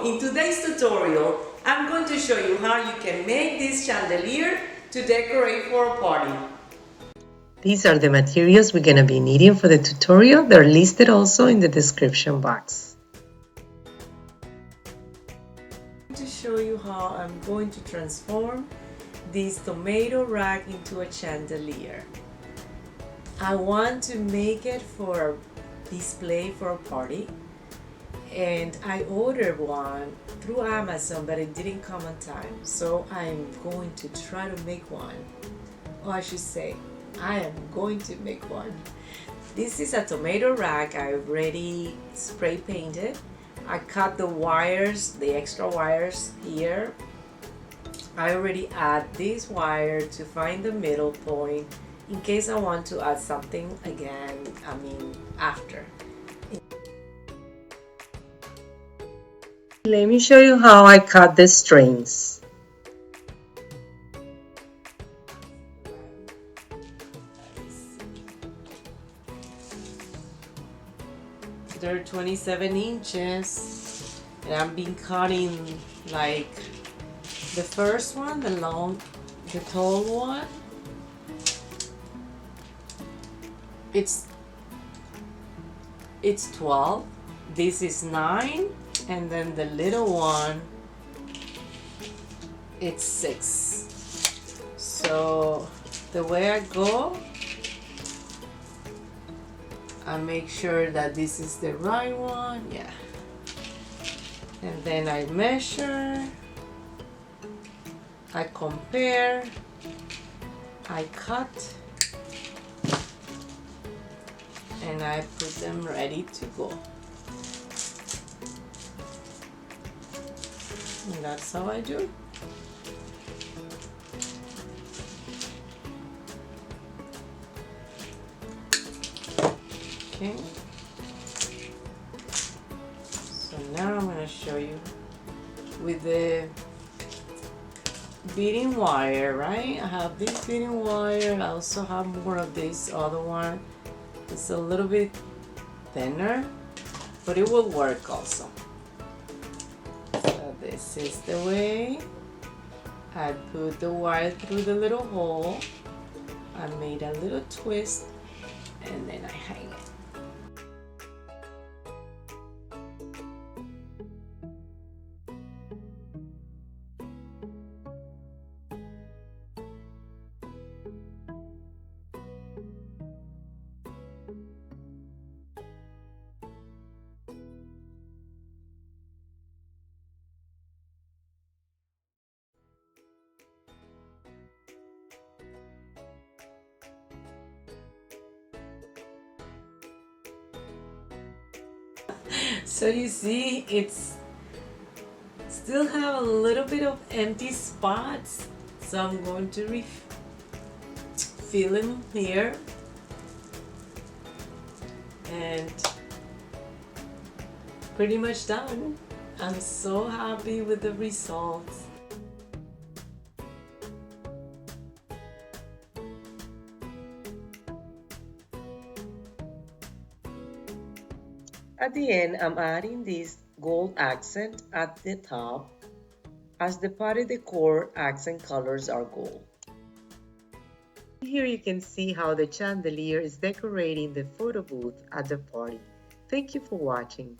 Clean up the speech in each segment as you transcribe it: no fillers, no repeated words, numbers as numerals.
in today's tutorial, I'm going to show you how you can make this chandelier to decorate for a party. These are the materials we're going to be needing for the tutorial. They're listed also in the description box. To show you how I'm going to transform this tomato rack into a chandelier. I want to make it for a display for a party, and I ordered one through Amazon, but it didn't come on time, so I'm going to try to make one, or I should say I am going to make one. This is a tomato rack I already spray painted. I cut the wires, the extra wires here. I already add this wire to find the middle point in case I want to add something again, after. Let me show you how I cut the strings. They're 27 inches, and I've been cutting like the first one, the tall one. It's 12. This is 9, and then the little one, it's 6. So the way I go, I make sure that this is the right one, yeah. And then I measure, I compare, I cut, and I put them ready to go. And that's how I do it. Okay, so now I'm going to show you with the beading wire, right? I have this beading wire. I also have more of this other one. It's a little bit thinner, but it will work also. So this is the way I put the wire through the little hole. I made a little twist, and then I hang it. So you see, it's still have a little bit of empty spots, so I'm going to fill them here, and pretty much done. I'm so happy with the results. At the end, I'm adding this gold accent at the top, as the party decor accent colors are gold. Here you can see how the chandelier is decorating the photo booth at the party. Thank you for watching.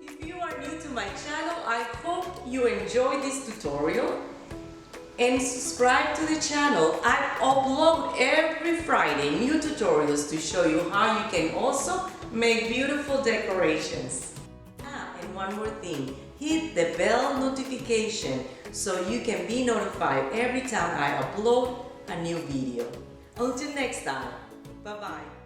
If you are new to my channel, I hope you enjoyed this tutorial, and subscribe to the channel. I upload every Friday new tutorials to show you how you can also make beautiful decorations. And one more thing, hit the bell notification so you can be notified every time I upload a new video. Until next time, bye-bye.